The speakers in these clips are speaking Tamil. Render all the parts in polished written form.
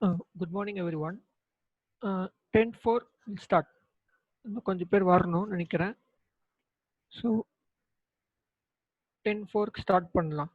Good morning, everyone. 10-4 will start. இன்னும் கொஞ்சம் பேர் வரணும்னு நினைக்கிறேன். ஸோ 10-4 ஸ்டார்ட் பண்ணலாம்.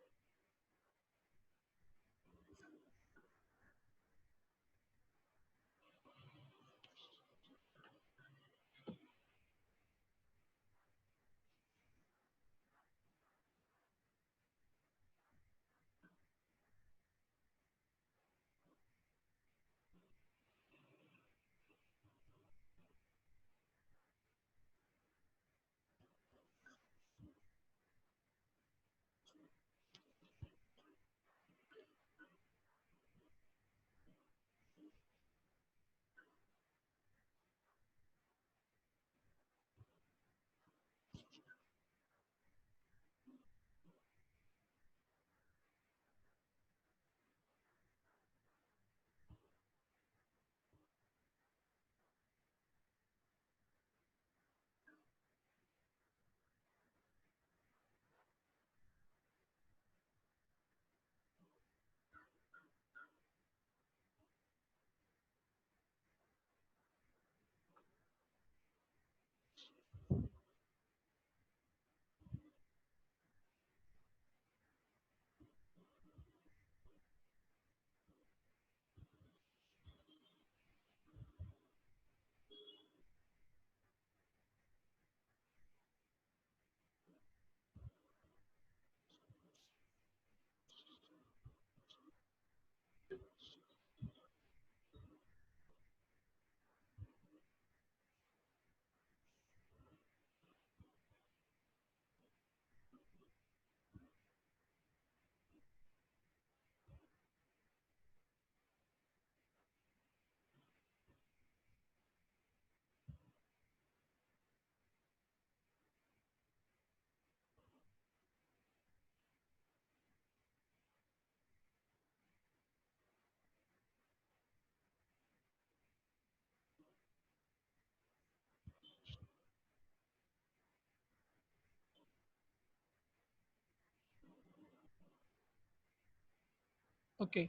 Okay,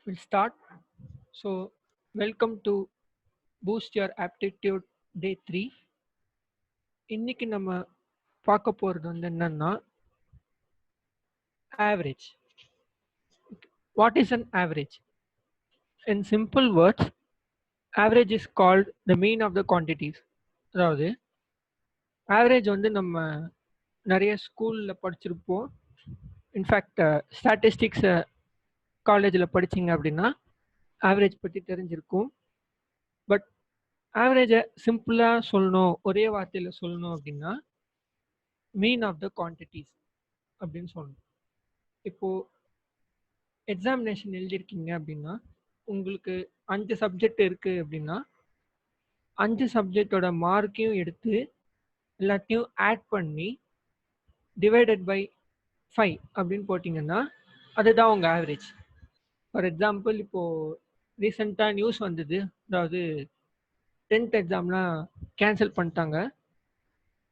we'll start. So welcome to Boost Your Aptitude Day 3. இன்னைக்கு நம்ம பார்க்க போகிறது வந்து என்னன்னா average. What is an average? In simple words, average is called the mean of the quantities. அதாவது ஆவரேஜ் வந்து நம்ம நிறைய ஸ்கூலில் படிச்சிருப்போம். இன்ஃபேக்ட் ஸ்டாட்டிஸ்டிக்ஸ் காலேஜில் படிச்சிங்க அப்படின்னா ஆவரேஜ் பற்றி தெரிஞ்சிருக்கும். பட் ஆவரேஜை சிம்பிளாக சொல்லணும், ஒரே வார்த்தையில் சொல்லணும் அப்படின்னா மீன் ஆஃப் த குவான்டிட்டிஸ் அப்படின்னு சொல்லணும். இப்போது எக்ஸாமினேஷன் எழுதியிருக்கீங்க அப்படின்னா உங்களுக்கு 5 சப்ஜெக்ட் இருக்குது அப்படின்னா 5 சப்ஜெக்டோட மார்க்கையும் எடுத்து எல்லாத்தையும் ஆட் பண்ணி டிவைடட் பை 5 அப்படின்னு போட்டிங்கன்னா அதுதான் உங்கள் ஆவரேஜ். ஃபார் எக்ஸாம்பிள், இப்போது ரீசெண்டாக நியூஸ் வந்தது, அதாவது 10th எக்ஸாம்லாம் கேன்சல் பண்ணிட்டாங்க.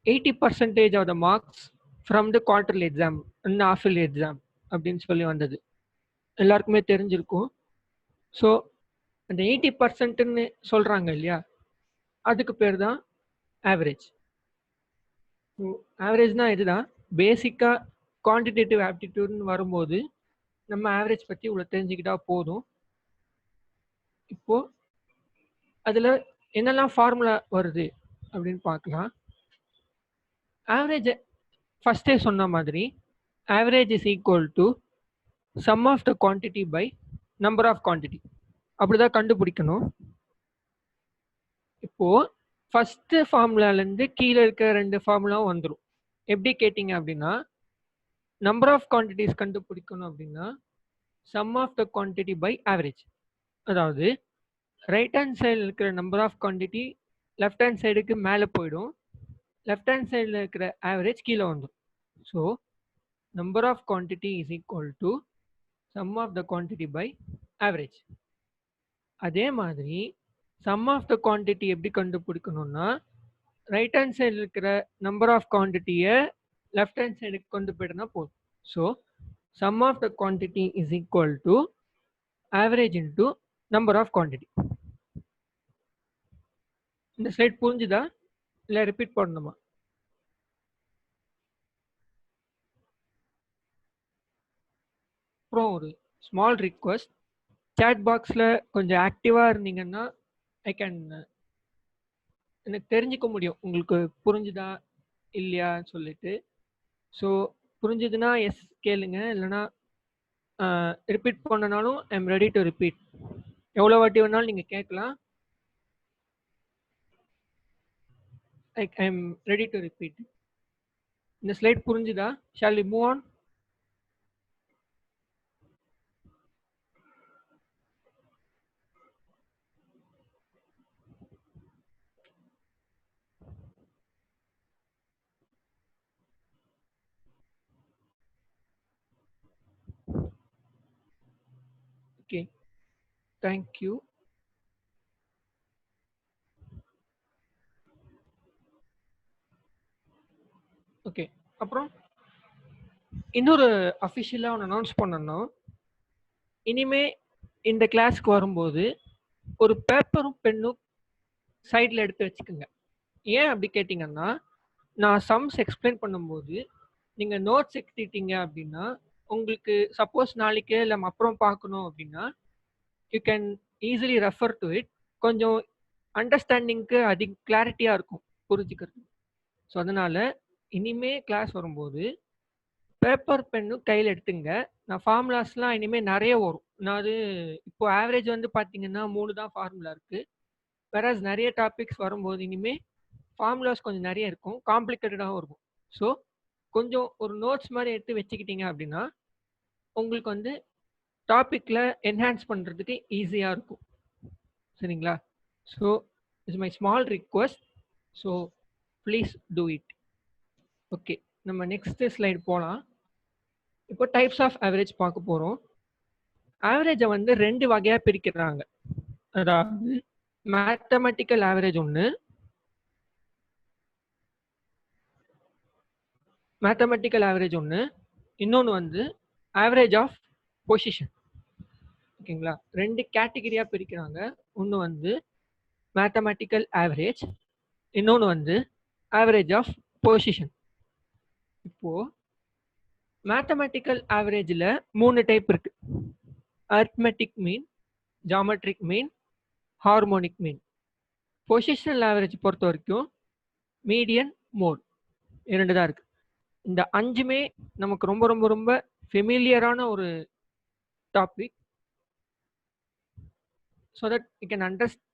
80% of the marks from the quarterly exam and half yearly exam அப்படின்னு சொல்லி வந்தது. எல்லாருக்குமே தெரிஞ்சிருக்கும். ஸோ அந்த 80%ன்னு சொல்கிறாங்க இல்லையா, அதுக்கு பேர் தான் ஆவரேஜ். ஸோ ஆவரேஜ்னால் இதுதான். பேசிக்காக குவான்டிடேட்டிவ் ஆப்டிடியூட்னு வரும்போது நம்ம ஆவரேஜ் பற்றி இவ்வளோ தெரிஞ்சுக்கிட்டா போதும். இப்போது அதில் என்னெல்லாம் ஃபார்முலா வருது அப்படின்னு பார்க்கலாம். ஆவரேஜ் ஃபஸ்ட்டே சொன்ன மாதிரி average is equal to sum of the quantity by number of quantity. அப்படி தான் கண்டுபிடிக்கணும். இப்போது ஃபஸ்ட்டு ஃபார்முலாலேருந்து கீழே இருக்க 2 ஃபார்முலாவும் வந்துடும். எப்படி கேட்டிங்க அப்படின்னா, நம்பர் ஆஃப் குவான்டிட்டிஸ் கண்டுபிடிக்கணும் அப்படின்னா sum of the quantity by average. அதாவது ரைட் ஹேண்ட் சைடில் இருக்கிற number of quantity left hand சைடுக்கு மேலே போயிடும், லெஃப்ட் ஹேண்ட் சைடில் இருக்கிற ஆவரேஜ் கீழே வந்துடும். So number of quantity is equal to sum of the quantity by average. அதே மாதிரி சம் ஆஃப் த குவான்டிட்டி எப்படி கண்டுபிடிக்கணும்னா, ரைட் ஹேண்ட் சைடில் இருக்கிற நம்பர் ஆஃப் குவான்டிட்டியை லெஃப்ட் ஹேண்ட் சைடுக்கு கொண்டு போயிட்டோம்னா போதும். So sum of the quantity is equal to average into number of quantity. இந்த ஸ்லைட் புரிஞ்சுதா இல்லை ரிப்பீட் பண்ணணுமா? அப்புறம் ஒரு ஸ்மால் ரிக்வஸ்ட், சேட் பாக்ஸில் கொஞ்சம் ஆக்டிவாக இருந்தீங்கன்னா ஐ கேன் எனக்கு தெரிஞ்சுக்க முடியும் உங்களுக்கு புரிஞ்சுதா இல்லையான்னு சொல்லிட்டு. ஸோ புரிஞ்சுதுன்னா எஸ் கேளுங்க, இல்லைனா ரிப்பீட் பண்ணனாலும் I am ready to repeat. எவ்வளோ வாட்டி வேணாலும் நீங்கள் கேட்கலாம். I am ready to repeat. இந்த ஸ்லைட் புரிஞ்சுதா? Shall we move on? Okay, thank you. Okay, அப்புறம் இன்னொரு அஃபிஷியலாக ஒன்று அனௌன்ஸ் பண்ணணும். இனிமே இந்த கிளாஸ்க்கு வரும்போது ஒரு பேப்பரும் பென்னும் சைடில் எடுத்து வச்சுக்கோங்க. ஏன் அப்படி கேட்டிங்கன்னா, நான் சம்ஸ் எக்ஸ்பிளைன் பண்ணும்போது நீங்கள் நோட்ஸ் எடுத்துட்டீங்க அப்படின்னா உங்களுக்கு சப்போஸ் நாளைக்கு இல்லை அப்புறம் பார்க்கணும் அப்படின்னா you can easily refer to it. கொஞ்சம் அண்டர்ஸ்டாண்டிங்க்கு அதிக கிளாரிட்டியாக இருக்கும் புரிஞ்சுக்கிறது. ஸோ அதனால் இனிமே கிளாஸ் வரும்போது பேப்பர் பென்னும் கையில் எடுத்துங்க. நான் ஃபார்முலாஸ்லாம் இனிமேல் நிறைய வரும். நான் அது இப்போ ஆவரேஜ் வந்து பார்த்தீங்கன்னா 3 தான் ஃபார்முலா இருக்குது. வேறாஸ் நிறைய டாபிக்ஸ் வரும்போது இனிமேல் ஃபார்முலாஸ் கொஞ்சம் நிறைய இருக்கும், காம்ப்ளிகேட்டடாகவும் இருக்கும். ஸோ கொஞ்சம் ஒரு நோட்ஸ் மாதிரி எடுத்து வச்சுக்கிட்டீங்க அப்படின்னா உங்களுக்கு வந்து டாப்பிக்கில் என்ஹான்ஸ் பண்ணுறதுக்கு ஈஸியாக இருக்கும். சரிங்களா? So it's my small request. So please do it. Okay, நம்ம நெக்ஸ்ட் ஸ்லைட் போகலாம். இப்போ டைப்ஸ் ஆஃப் ஆவரேஜ் பார்க்க போகிறோம். ஆவரேஜை வந்து 2 வகையாக பிரிக்கிறாங்க. அதாவது மேத்தமெட்டிக்கல் ஆவரேஜ் ஒன்று, இன்னொன்று வந்து ஆவரேஜ் ஆஃப் பொசிஷன். ஓகேங்களா? 2 கேட்டகரியாக பிரிக்கிறாங்க. ஒன்று வந்து மேத்தமெட்டிக்கல் ஆவரேஜ், இன்னொன்று வந்து ஆவரேஜ் ஆஃப் பொசிஷன். இப்போ மேத்தமெட்டிக்கல் ஆவரேஜில் 3 டைப் இருக்கு. Arithmetic mean, geometric mean, harmonic மீன். பொசிஷனல் ஆவரேஜ் பொறுத்த வரைக்கும் மீடியன், மோட் 2 தான் இருக்கு. இந்த 5மே நமக்கு ரொம்ப ரொம்ப ரொம்ப ஃபெமிலியரான ஒரு topic. So that you can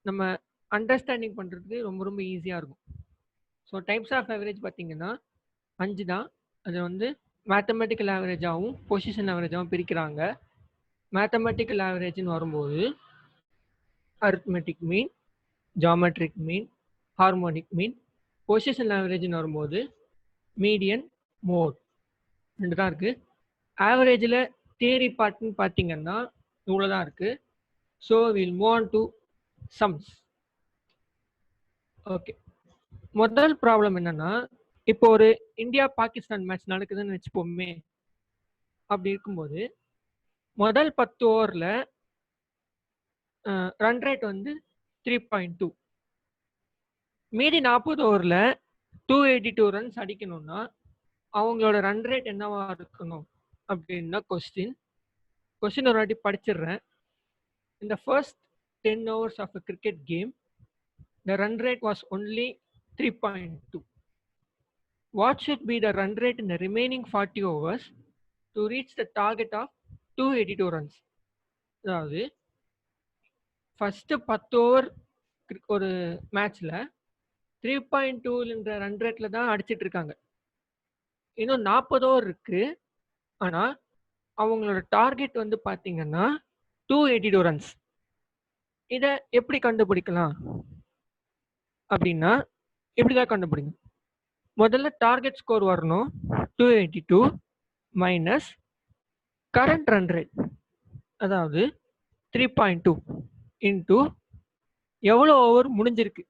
நம்ம அண்டர்ஸ்டாண்டிங் பண்ணுறதுக்கு ரொம்ப ரொம்ப ஈஸியாக இருக்கும். ஸோ டைப்ஸ் ஆஃப் ஆவரேஜ் பார்த்தீங்கன்னா 5 தான். அது வந்து மேத்தமெட்டிக்கல் ஆவரேஜாகவும் பொசிஷன் ஆவரேஜாகவும் பிரிக்கிறாங்க. மேத்தமெட்டிக்கல் ஆவரேஜ்னு வரும்போது arithmetic mean, geometric mean, harmonic mean. Position ஆவரேஜ்னு வரும்போது மீடியன், மோட் 2 தான் இருக்குது. ஆவரேஜில் தியரி பார்ட்னு பார்த்தீங்கன்னா இவ்வளோ தான் இருக்குது. So will move on to sums. Okay, முதல் ப்ராப்ளம் என்னன்னா, இப்போ ஒரு இந்தியா பாகிஸ்தான் மேட்ச் நடக்குதுன்னு வச்சுப்போமே. அப்படி இருக்கும்போது முதல் 10 ஓவரில் ரன் ரேட் வந்து 3.2. மீதி 40 ஓவரில் 282 ரன்ஸ் அடிக்கணும்னா அவங்களோட ரன் ரேட் என்னவா இருக்கணும் அப்படின்னா கொஸ்டின் ஒரு வாட்டி படிச்சிடுறேன். In the first 10 overs of a cricket game, the run rate was only 3.2. What should be the run rate in the remaining 40 overs to reach the target of 282 runs? அதாவது ஃபர்ஸ்ட் 10 ஓவர் ஒரு மேட்ச்ல 3.2ன்ற ரன் ரேட்ல தான் அடிச்சிட்டு இருக்காங்க. இன்னும் 40 ஓவர் இருக்கு. ஆனா அவங்களோட டார்கெட் வந்து பாத்தீங்கன்னா 282 ரன்ஸ். இதை எப்படி கண்டுபிடிக்கலாம் அப்படின்னா இப்படிதான் கண்டுபிடிக்கணும். முதல்ல டார்கெட் ஸ்கோர் வரணும் 282 மைனஸ் கரண்ட் ரன் ரேட், அதாவது 3.2 இன்டூ எவ்வளோ ஓவர் முடிஞ்சிருக்கு,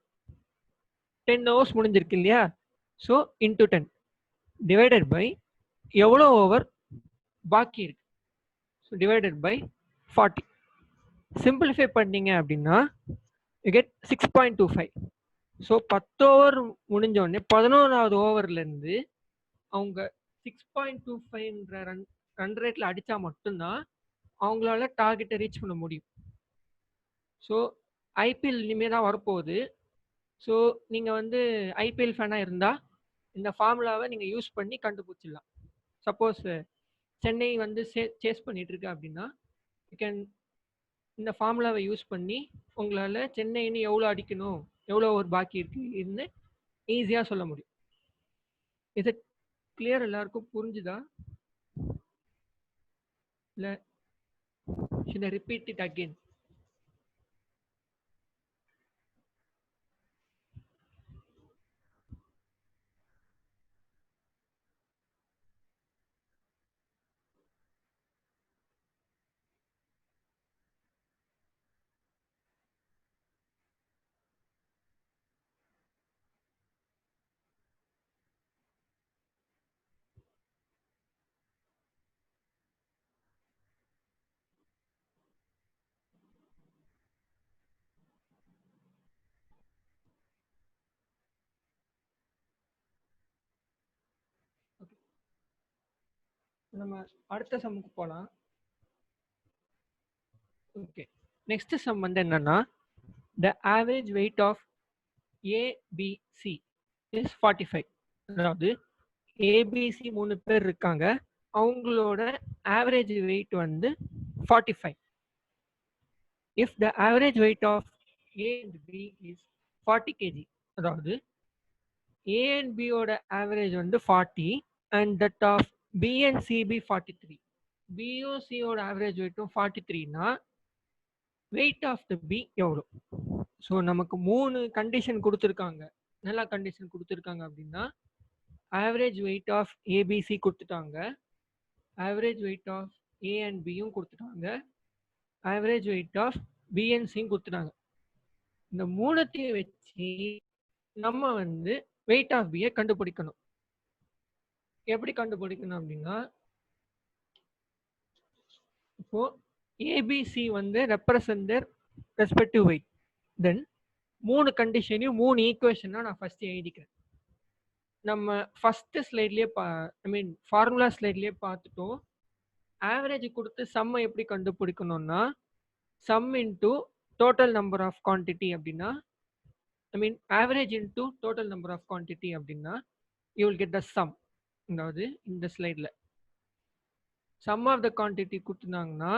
10 ஓவர்ஸ் முடிஞ்சிருக்கு இல்லையா? ஸோ இன்டூ 10 டிவைடட் பை எவ்வளோ ஓவர் பாக்கி இருக்கு, ஸோ டிவைடட் பை 40. சிம்பிளிஃபை பண்ணீங்க அப்படின்னா யூ கெட் 6.25. ஸோ 10 ஓவர் முடிஞ்ச உடனே 11வது ஓவர்லேருந்து அவங்க 6.25ன்ற ரன் ரேட்டில் அடித்தா மட்டும்தான் அவங்களால டார்கெட்டை ரீச் பண்ண முடியும். ஸோ ஐபிஎல் இனிமேல் தான் வரப்போகுது. ஸோ நீங்கள் வந்து ஐபிஎல் ஃபேனாக இருந்தால் இந்த ஃபார்முலாவை நீங்கள் யூஸ் பண்ணி கண்டுபிடிச்சிடலாம். சப்போஸ் சென்னை வந்து சேஸ் பண்ணிட்டு இருக்கு அப்படின்னா யூ கேன் இந்த ஃபார்முலாவை யூஸ் பண்ணி உங்களால் சென்னைன்னு எவ்வளோ அடிக்கணும், எவ்வளோ ஒரு பாக்கி இருக்குன்னு ஈஸியாக சொல்ல முடியும். இது கிளியர்? எல்லாருக்கும் புரிஞ்சுதா? இல்லை should I repeat it again? நம்ம அடுத்த சம்முக்கு போகலாம். ஓகே, நெக்ஸ்ட் சம் வந்து என்னன்னா the average weight of ABC is 45. அதாவது ஏபிசி 3 பேர் இருக்காங்க, அவங்களோட ஆவரேஜ் வெயிட் வந்து 45. if the average weight of A and B is 40 kg, அதாவது A and B ஓட ஆவரேஜ் வந்து 40 and that of B and CB 43. பியும் சியோட ஆவரேஜ் வெயிட்டும் 43னா வெயிட் ஆஃப் த பி எவ்வளோ? ஸோ நமக்கு 3 கண்டிஷன் கொடுத்துருக்காங்க. நல்லா கண்டிஷன் கொடுத்துருக்காங்க அப்படின்னா ஆவரேஜ் வெயிட் ஆஃப் ஏபிசி கொடுத்துட்டாங்க, average weight of A and பியும் கொடுத்துட்டாங்க, ஆவரேஜ் வெயிட் ஆஃப் பிஎன்சியும் கொடுத்துட்டாங்க. இந்த மூணுத்தையும் வச்சு நம்ம வந்து வெயிட் ஆஃப் பியை கண்டுபிடிக்கணும். எப்படி கண்டுபிடிக்கணும் அப்படின்னா இப்போ ஏபிசி வந்து ரெப்ரசன்ட் தேர் ரெஸ்பெக்டிவ் வெயிட். தென் 3 கண்டிஷனையும் 3 ஈக்குவேஷனாக நான் ஃபர்ஸ்ட் எழுதிக்கிறேன். நம்ம ஃபர்ஸ்ட் ஸ்லைட்லேயே ஐ மீன் ஃபார்முலா ஸ்லைட்லேயே பார்த்துட்டோம். ஆவரேஜ் கொடுத்து சம்மை எப்படி கண்டுபிடிக்கணும்னா sum into total number of quantity அப்படின்னா I mean average into total number of quantity அப்படின்னா you will get the sum. அதாவது இந்த ஸ்லைடில் சம் ஆஃப் த குவான்டிட்டி கொடுத்துனாங்கன்னா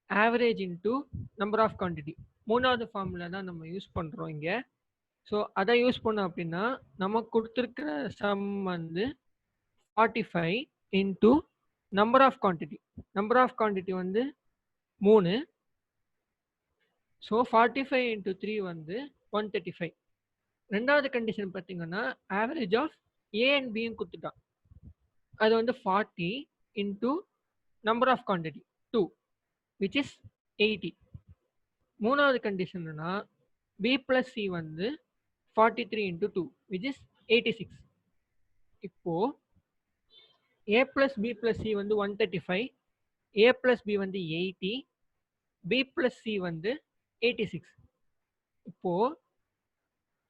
average into number of quantity 3வது ஃபார்முலா தான் நம்ம யூஸ் பண்ணுறோம் இங்கே. ஸோ அதை யூஸ் பண்ணோம் அப்படின்னா நமக்கு கொடுத்துருக்கிற சம் வந்து 45 into number of quantity. Number of quantity வந்து 3. ஸோ 45 இன்டூ 3 வந்து 135. ரெண்டாவது கண்டிஷன் பார்த்தீங்கன்னா ஆவரேஜ் ஆஃப் ஏ அண்ட் பியும் கொடுத்துட்டான், அது வந்து 40 into number of quantity 2 which is 80. மூணாவது கண்டிஷன்னா பி பிளஸ் சி வந்து 43 இன்டூ 2 விச் இஸ் 86. இப்போ ஏ பிளஸ் பி பிளஸ் சி வந்து 135, ஏ பிளஸ் பி வந்து 80, பி பிளஸ் சி வந்து 86. இப்போ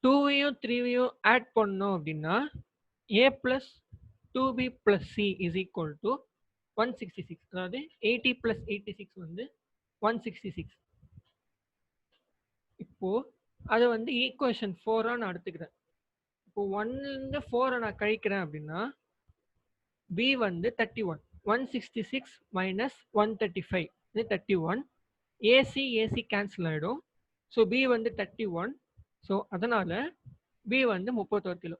2வையும் 3வையும் ஆட் பண்ணோம் அப்படின்னா A plus 2b plus C is equal to 166. அதாவது 80 பிளஸ் 86 வந்து 166. இப்போ அதை வந்து ஈக்குவேஷன் 4 நான் எடுத்துக்கிறேன். இப்போ 1லேருந்து 4 நான் கழிக்கிறேன் அப்படின்னா பி வந்து 31. 166 மைனஸ் 135 இது 31. ஏசி ஏசி கேன்சல் ஆகிடும். ஸோ பி வந்து 31. ஸோ அதனால பி வந்து 31 கிலோ.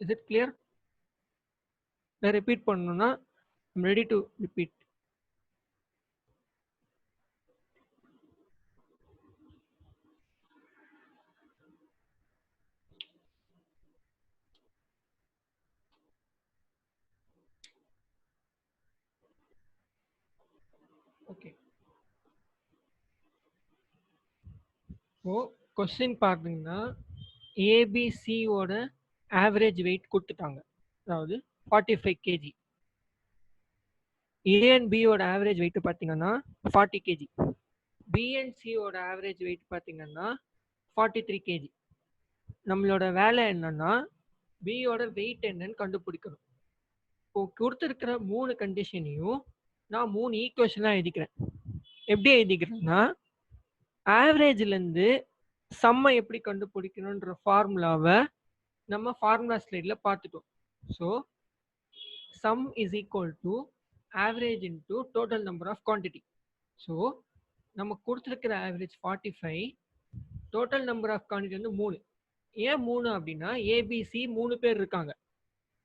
Is it clear? நான் ரிப்பீட் பண்ணணும்னா I'm ready to repeat. Okay, so question பார்த்தீங்கன்னா ஏபிசியோட ஆவரேஜ் வெயிட் கொடுத்துட்டாங்க, அதாவது 45 kg. ஏ அண்ட் பியோட ஆவரேஜ் வெயிட் பார்த்தீங்கன்னா 40 கேஜி. பி அண்ட் சியோட ஆவரேஜ் வெயிட் பார்த்தீங்கன்னா 43 கேஜி. நம்மளோட வேலை என்னன்னா பியோட வெயிட் என்னன்னு கண்டுபிடிக்கணும். இப்போ கொடுத்துருக்கிற 3 கண்டிஷனையும் நான் 3 ஈக்குவேஷனாக எழுதிக்கிறேன். எப்படி எழுதிக்கிறேன்னா ஆவரேஜ்லேருந்து சம்மை எப்படி கண்டுபிடிக்கணுன்ற ஃபார்முலாவை நம்ம ஃபார்முலா ஸ்லைடில் பார்த்துட்டோம். So sum is equal to average into total number of quantity. So நம்ம கொடுத்துருக்கிற average 45, total number of quantity வந்து 3. ஏன் 3 அப்படின்னா ஏபிசி 3 பேர் இருக்காங்க.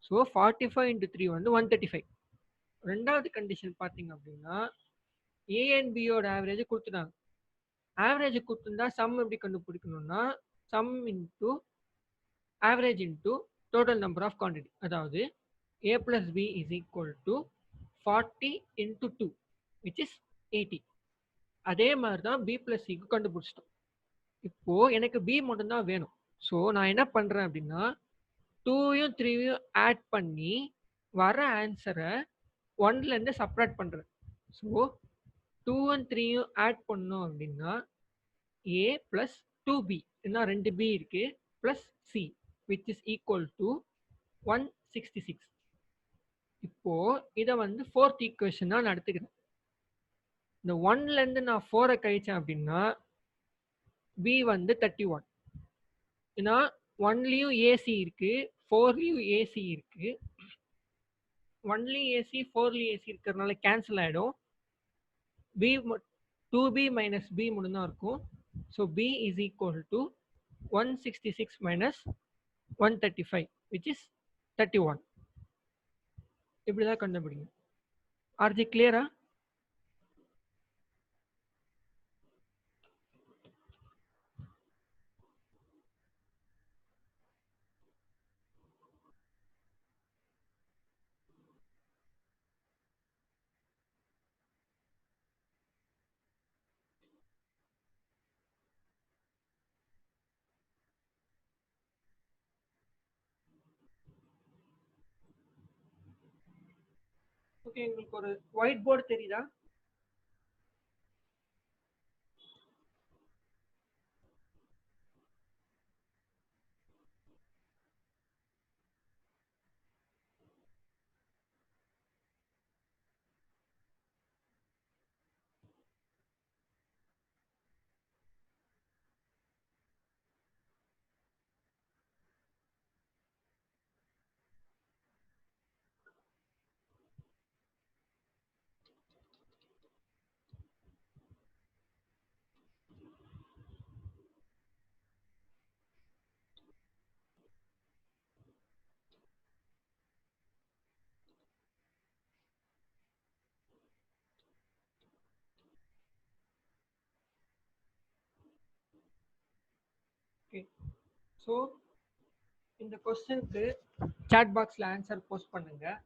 ஸோ 45 இன்ட்டு 3 வந்து 135. ரெண்டாவது கண்டிஷன் பார்த்தீங்க அப்படின்னா ஏ அண்ட் பியோட ஆவரேஜ் கொடுத்துட்டாங்க. ஆவரேஜ் கொடுத்துருந்தா சம் எப்படி கண்டுபிடிக்கணும்னா sum into average into total number of quantity, அதாவது a plus b is equal to 40 into 2 which is 80. அதே மாதிரி தான் b plus c க்கு கண்டுபிடிச்சிட்டோம். இப்போ எனக்கு b மட்டும்தான் வேணும். ஸோ நான் என்ன பண்ணுறேன் அப்படின்னா 2யும் 3யும் ஆட் பண்ணி வர ஆன்சரை 1லேருந்து சப்ராக்ட் பண்ணுறேன். ஸோ 2 and 3யும் ஆட் பண்ணோம் அப்படின்னா a plus 2b, ஏன்னா 2b இருக்கு, plus c which is equal to 166. இப்போ இதை வந்து ஃபோர்த் ஈக்குவேஷனா நான் எடுத்துக்கிறேன். இந்த 1லேருந்து நான் 4 கழிச்சேன் அப்படின்னா பி வந்து 31. ஏன்னா 1லையும் ஏசி இருக்கு, 4லையும் ஏசி இருக்கு. 1லையும் ஏசி 4லையும் ஏசி இருக்கிறதுனால கேன்சல் ஆகிடும். பி 2b மைனஸ் பி மட்டும் தான் இருக்கும். So B is equal to 166 minus 135 which is 31. இப்படிதான் கண்டுபிடிங்க. ஆர்ஜி கிளியரா? ஓகே, உங்களுக்கு ஒரு ஒயிட் போர்டு தெரியுதா? ஓகே, ஸோ இந்த கொஸ்டினுக்கு சாட் பாக்ஸில் ஆன்சர் போஸ்ட் பண்ணுங்க.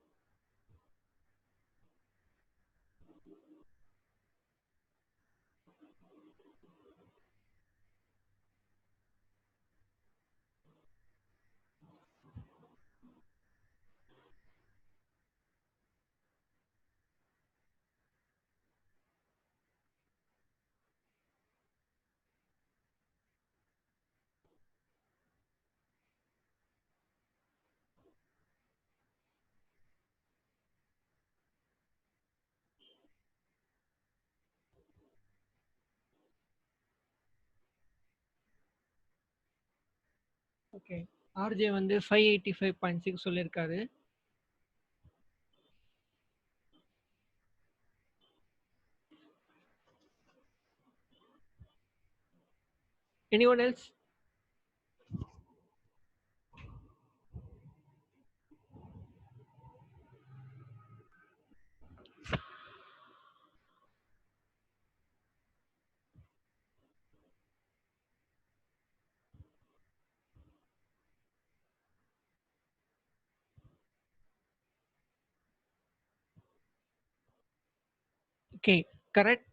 ஓகே, ஆர்ஜே வந்து 585.6 சொல்லியிருக்காரு. Anyone else? Okay, correct.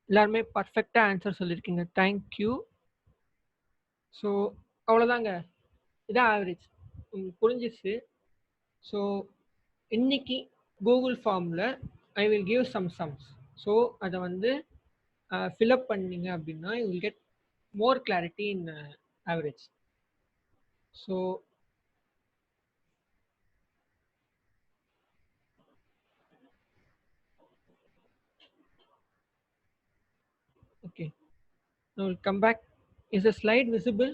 எல்லாருமே பர்ஃபெக்டாக ஆன்சர் சொல்லியிருக்கீங்க. தேங்க்யூ. ஸோ அவ்வளோதாங்க, இதான் ஆவரேஜ். உங்களுக்கு புரிஞ்சிச்சு. ஸோ இன்னைக்கு கூகுள் ஃபார்மில் I will give some sums. So அதை வந்து ஃபில்அப் பண்ணீங்க அப்படின்னா you will get more clarity in average. So okay, now we'll come back. Is the slide visible?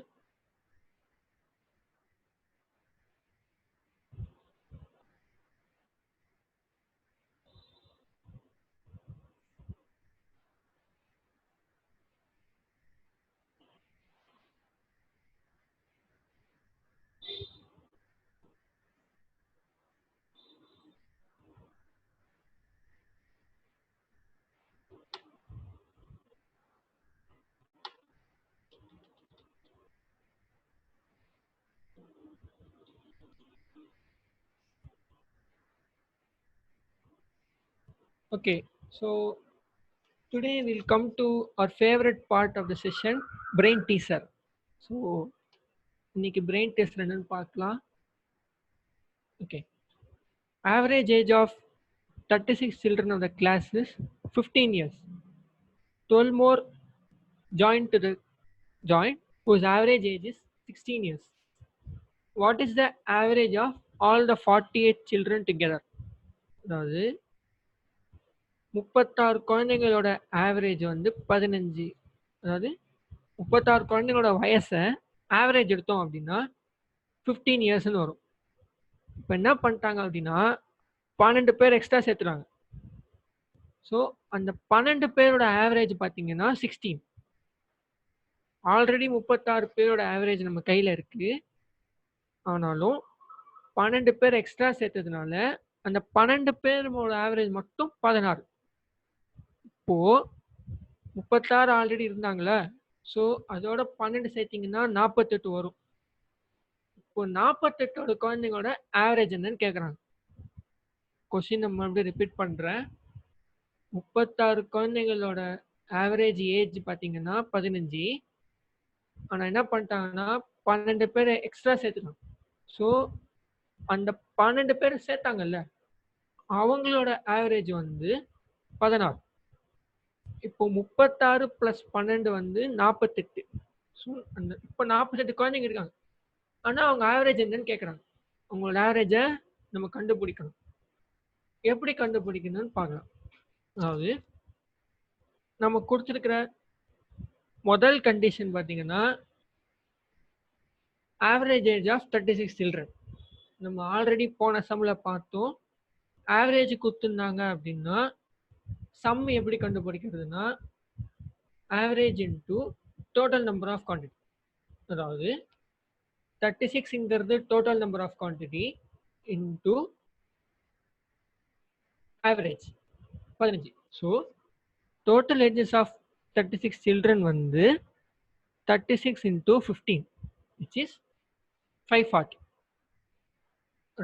Okay, so today we'll come to our favorite part of the session, brain teaser. So இன்னைக்கு brain teaser என்னன்னு பார்க்கலாம். Okay, average age of 36 children of the class is 15 years. 12 more joined to the joint whose average age is 16 years. What is the average of all the 48 children together? அதாவது 36 குழந்தைங்களோட ஆவரேஜ் வந்து 15. அதாவது 36 குழந்தைங்களோட வயசை ஆவரேஜ் எடுத்தோம் அப்படின்னா 15 இயர்ஸ்ன்னு வரும். இப்போ என்ன பண்ணிட்டாங்க அப்படின்னா 12 பேர் எக்ஸ்ட்ரா சேர்த்துறாங்க. ஸோ அந்த 12 பேரோட ஆவரேஜ் பார்த்தீங்கன்னா 16. ஆல்ரெடி 36 பேரோட ஆவரேஜ் நம்ம கையில் இருக்கு. ஆனாலும் 12 பேர் எக்ஸ்ட்ரா சேர்த்ததுனால அந்த 12 பேரோட ஆவரேஜ் மட்டும் 16. இப்போ 36 ஆல்ரெடி இருந்தாங்களே, ஸோ அதோட 12 சேர்த்தீங்கன்னா 48 வரும். இப்போ 48ஓட குழந்தைங்களோட ஆவரேஜ் என்னன்னு கேட்குறாங்க. கொஸ்டின் நம்ம மறுபடியும் ரிப்பீட் பண்ணுறேன். 36 குழந்தைங்களோட ஆவரேஜ் ஏஜ் பார்த்தீங்கன்னா 15. ஆனால் என்ன பண்ணிட்டாங்கன்னா 12 பேர் எக்ஸ்ட்ரா சேர்த்துட்டாங்க. ஸோ அந்த 12 பேர் சேர்த்தாங்கல்ல, அவங்களோட ஆவரேஜ் வந்து 16. இப்போ 36 + 12 வந்து 48. ஸோ அந்த இப்போ 48 குழந்தைங்க இருக்காங்க. ஆனால் அவங்க ஆவரேஜ் என்னன்னு கேட்குறாங்க. அவங்களோட ஆவரேஜை நம்ம கண்டுபிடிக்கணும். எப்படி கண்டுபிடிக்கணும்னு பார்க்கலாம். அதாவது நம்ம கொடுத்துருக்கிற முதல் கண்டிஷன் பார்த்தீங்கன்னா ஆவரேஜ் ஏஜ் ஆஃப் 36 சில்ட்ரன். நம்ம ஆல்ரெடி போன சம்மில் பார்த்தோம். ஆவரேஜ் கொடுத்துருந்தாங்க அப்படின்னா சம் எப்படி கண்டுபிடிக்கிறதுனா average into total number of quantity. அதாவது 36ங்கிறது total number of quantity into average 15. So total ages of 36 children வந்து 36 இன்டூ 15 which is 540.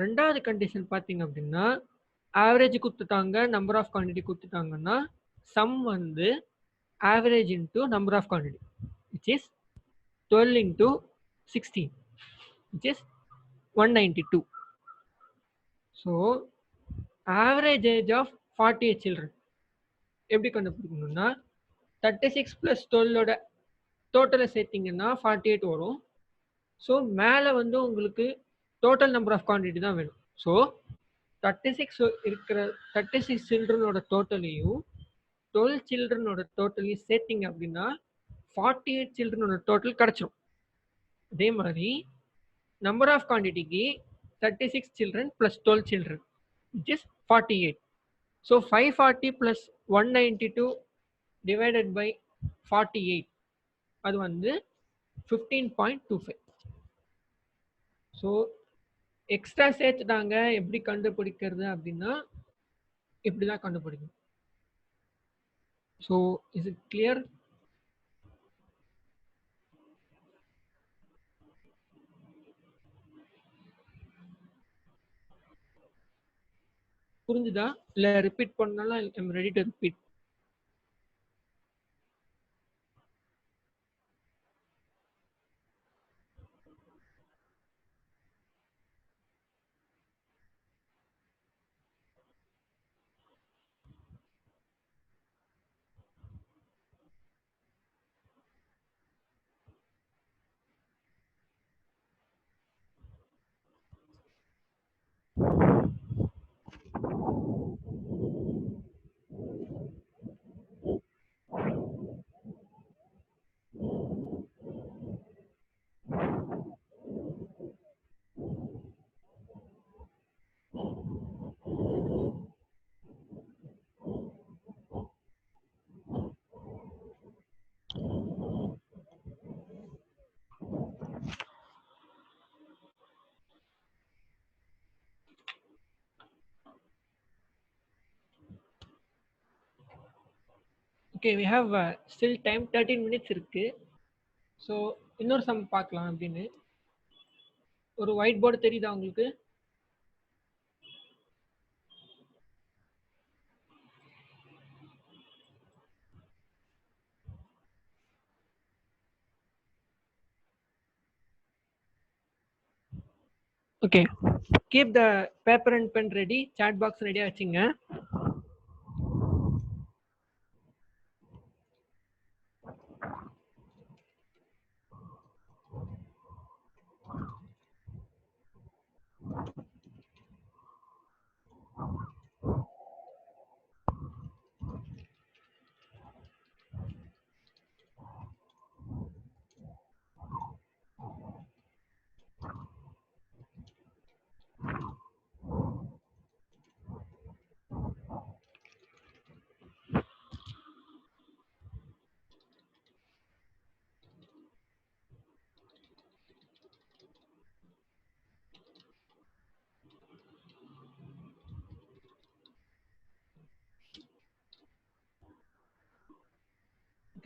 ரெண்டாவது கண்டிஷன் பார்த்தீங்க அப்படின்னா ஆவரேஜ் கொடுத்துட்டாங்க, நம்பர் ஆஃப் குவான்டிட்டி கொடுத்துட்டாங்கன்னா சம் வந்து average into number of quantity which is 12 into 16 which is 192. So average age of 48 children எப்படி கண்டுபிடிக்கணும்னா 36 + 12ஓட டோட்டலை சேர்த்திங்கன்னா 48 வரும். ஸோ மேலே வந்து உங்களுக்கு டோட்டல் நம்பர் ஆஃப் குவான்டிட்டி தான் வேணும். ஸோ 36 இருக்கிற 36 சில்ட்ரனோட டோட்டலையும் 12 சில்ட்ரனோட டோட்டலையும் சேர்த்திங்க அப்படின்னா 48 சில்ட்ரனோட டோட்டல் கிடச்சிரும். அதே மாதிரி number of குவான்டிட்டிக்கு 36 children + 12 children which is 48. So 540 + 192 divided by 48 அது வந்து 15.25. ஸோ எக்ஸ்ட்ரா சேர்த்துட்டாங்க. எப்படி கண்டுபிடிக்கிறது அப்படின்னா இப்படி தான் கண்டுபிடிக்கணும். So is it clear? புரிஞ்சுதா? இல்லை ரிப்பீட் பண்ணாலும் I'm ready to repeat. Okay, we have still time 13 minutes இருக்கு. ஸோ இன்னொரு சம் பார்க்கலாம் அப்படின்னு. ஒரு ஒயிட் போர்டு தெரியுதா உங்களுக்கு? Okay, keep the paper and pen ready. Chat box ரெடியாக வச்சுங்க.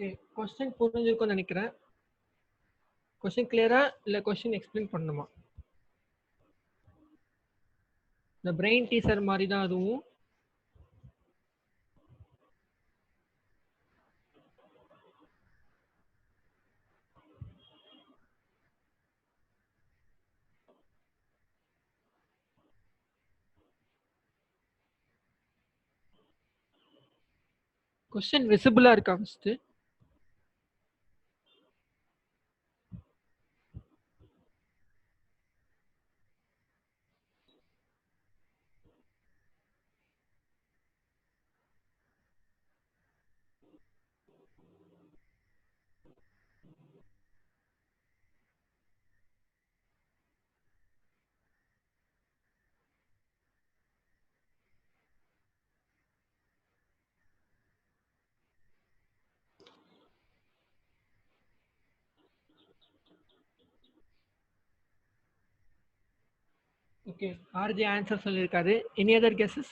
ஓகே, கொஸ்டின் புரிஞ்சிருக்கும்னு நினைக்கிறேன். கொஸ்டின் கிளியரா இல்லை கொஸ்டின் எக்ஸ்பிளைன் பண்ணணுமா? இந்த பிரெயின் டீசர் மாதிரி தான் அதுவும். கொஸ்டின் விசிபிளா இருக்கா ஃபர்ஸ்ட்? ஓகே, ஆர்ஜி ஆன்சர் சொல்லியிருக்காரு. Any other guesses?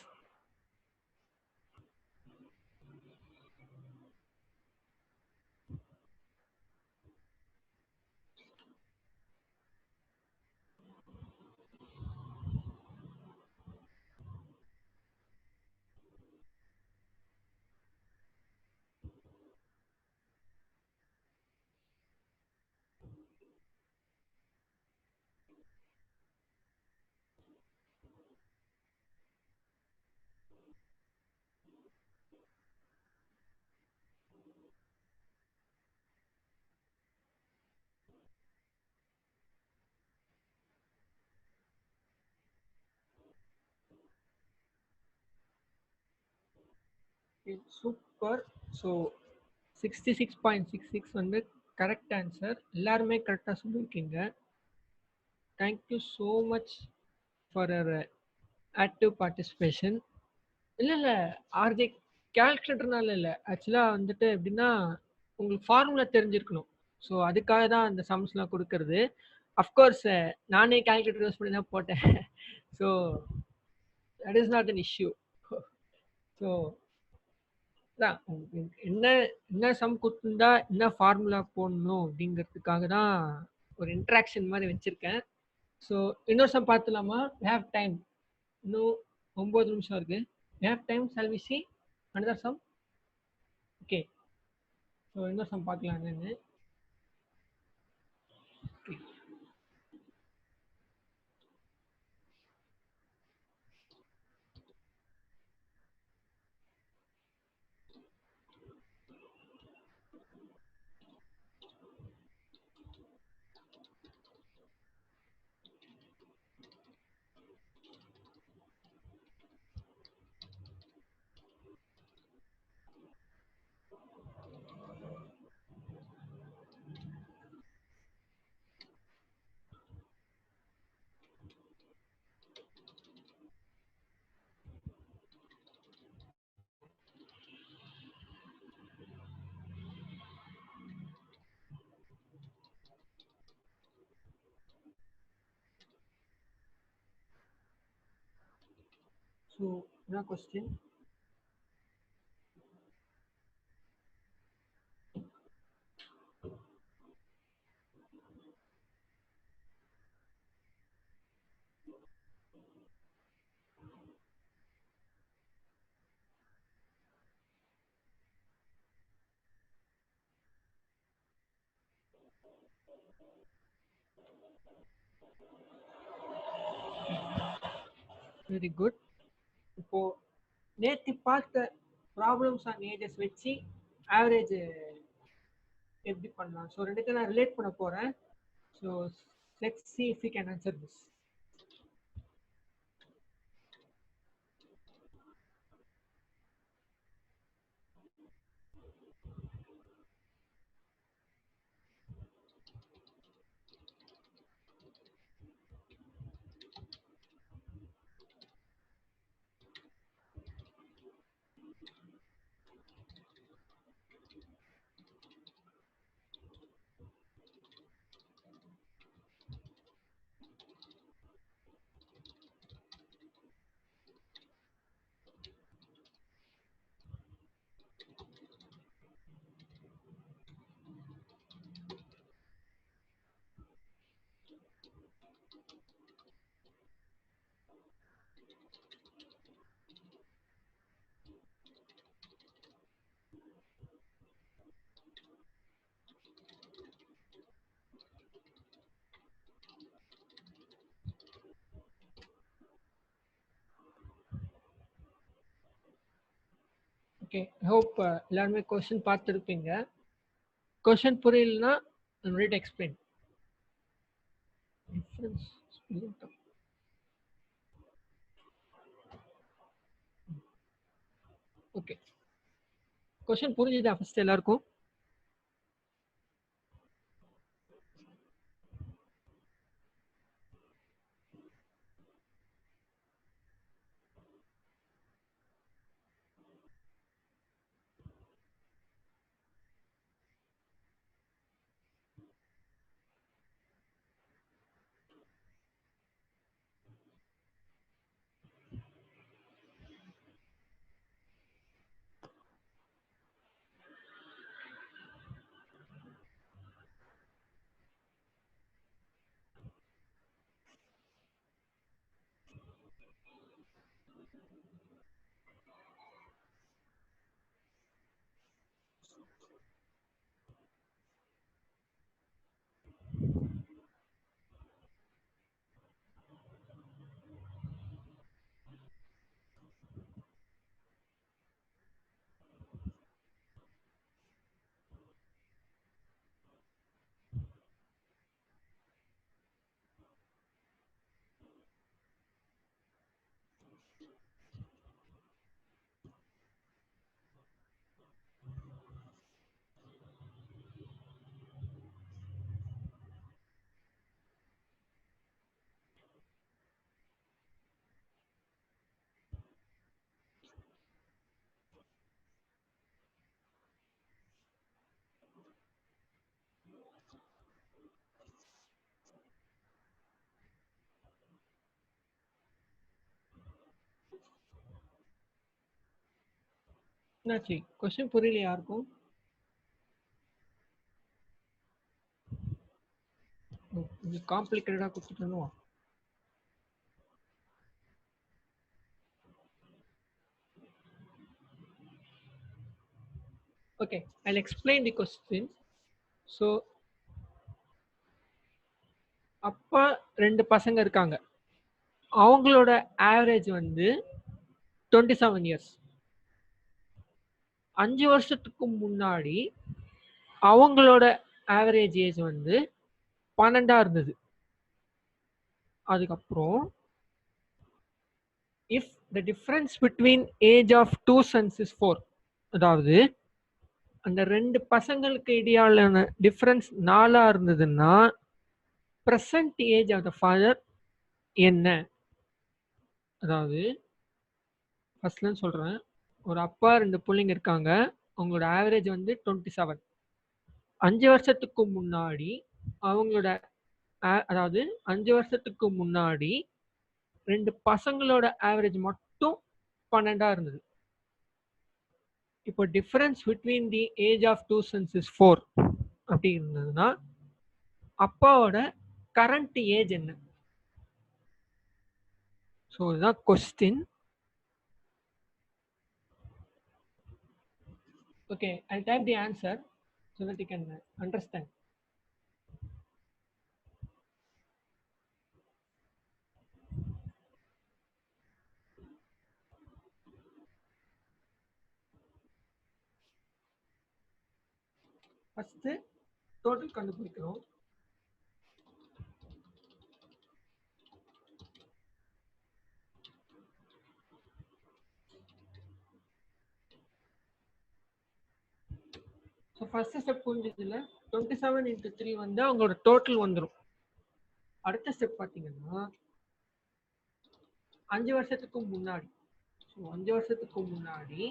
Super. So 66.66 வந்து கரெக்ட் ஆன்சர். எல்லாருமே கரெக்டாக சொல்லியிருக்கீங்க. Thank you so much for your active participation. இல்லை இல்லை, ஆர்ஜே கேல்குலேட்டர்னால இல்லை, ஆக்சுவலாக வந்துட்டு எப்படின்னா உங்களுக்கு ஃபார்முலா தெரிஞ்சிருக்கணும். ஸோ அதுக்காக தான் அந்த சம்ஸ்லாம் கொடுக்கறது. அஃப்கோர்ஸ் நானே கேல்குலேட்டர் யூஸ் பண்ணி தான் போட்டேன். So that is not an issue. So என்ன என்ன சம் கொடுத்துருந்தா என்ன ஃபார்முலா போடணும் அப்படிங்கிறதுக்காக தான் ஒரு இன்ட்ராக்ஷன் மாதிரி வச்சிருக்கேன். ஸோ இன்னொரு சம் பார்த்துலாமா? Have time. இன்னும் 9 நிமிஷம் இருக்கு. Have time. Shall we see another sum? Okay, so இன்னொரு சம் பார்க்கலாம் என்னன்னு. ஸோ என்ன கொஸ்டின்? Very good. இப்போ நேற்று பார்த்த ப்ராப்ளம்ஸ் அண்ட் ஏஜஸ் வச்சு ஆவரேஜ் எப்படி பண்ணலாம்? ஸோ ரெண்டுத்தையும் நான் ரிலேட் பண்ண போகிறேன். So let's see if we can answer this. Okay, hope எல்லாருமே கொஸ்டின் பார்த்துருப்பீங்க. கொஸ்டின் புரியலனா read explain. Difference okay, question புரிஞ்சுதா ஃபர்ஸ்ட் எல்லாருக்கும்? என்னாச்சு? கொஸ்டின் புரியல யாருக்கும்? இது காம்ப்ளிகேட்டடா கொடுத்துட்டோம். Okay, I'll explain the question. So அப்பா 2 பசங்க இருக்காங்க. அவங்களோட ஆவரேஜ் வந்து 27 இயர்ஸ். 5 வருஷத்துக்கு முன்னாடி அவங்களோட ஆவரேஜ் ஏஜ் வந்து 12 இருந்தது. அதுக்கப்புறம் if the difference between age of 2 sons is 4, அதாவது அந்த 2 பசங்களுக்கு இடையான டிஃபரன்ஸ் 4 இருந்ததுன்னா present age of the father என்ன? அதாவது ஃபர்ஸ்ட்ல சொல்றேன். ஒரு அப்பா 2 பிள்ளைங்க இருக்காங்க. அவங்களோட ஆவரேஜ் வந்து 27. 5 வருஷத்துக்கு முன்னாடி அவங்களோட அதாவது 5 வருஷத்துக்கு முன்னாடி 2 பசங்களோட ஆவரேஜ் மட்டும் 12 இருந்தது. இப்போ difference between the age of two sons is 4 அப்படி இருந்ததுன்னா அப்பாவோட கரண்ட் ஏஜ் என்ன? ஸோ இதுதான் question. Okay, I type the answer so that you can understand. First total கண்டுபிடிக்கிறோம். ஸோ ஃபர்ஸ்ட் ஸ்டெப் புரிஞ்சதுல 27 into 3 வந்து அவங்களோட டோட்டல் வந்துடும். அடுத்த ஸ்டெப் பார்த்தீங்கன்னா 5 வருஷத்துக்கு முன்னாடி, ஸோ 5 வருஷத்துக்கு முன்னாடி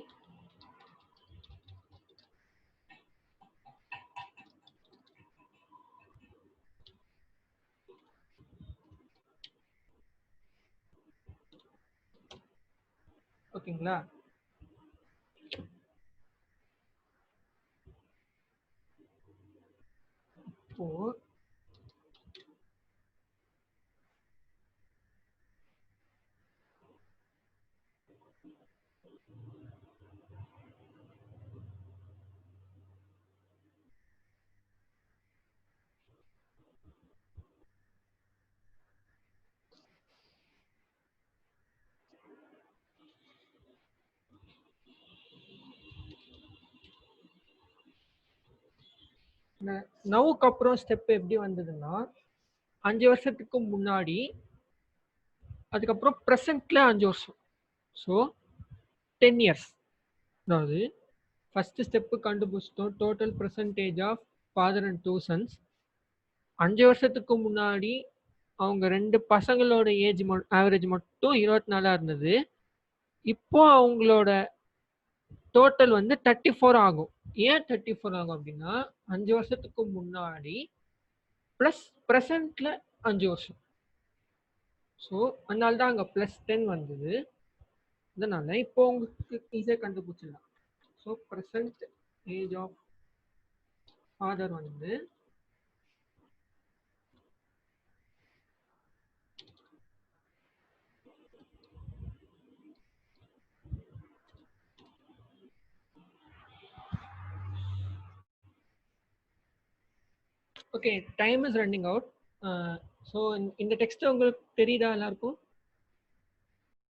ஓகேங்களா? இப்போ நவுக்கு அப்புறம் ஸ்டெப் எப்படி வந்ததுன்னா 5 வருஷத்துக்கு முன்னாடி, அதுக்கப்புறம் ப்ரெசென்ட்ல 5 வருஷம், ஸோ 10 இயர்ஸ். அதாவது ஃபர்ஸ்ட் ஸ்டெப்பு கண்டுபிடிச்சிட்டோம், total percentage of father and two sons. 5 வருஷத்துக்கு முன்னாடி அவங்க 2 பசங்களோட ஏஜ் ஆவரேஜ் மட்டும் 24 இருந்தது. இப்போ அவங்களோட டோட்டல் வந்து 34 ஆகும். ஏன் 34 ஆகும் அப்படின்னா 5 வருஷத்துக்கு முன்னாடி ப்ளஸ் ப்ரெசென்ட்ல 5 வருஷம். ஸோ அதனால தான் அங்கே +10 வந்தது. அதனால இப்போ உங்களுக்கு ஈஸியாக கண்டுபிடிச்சிடலாம். So present age of father வந்து okay, time is running out. So இந்த டெக்ஸ்ட் உங்களுக்கு தெரியுதா எல்லாருக்கும்?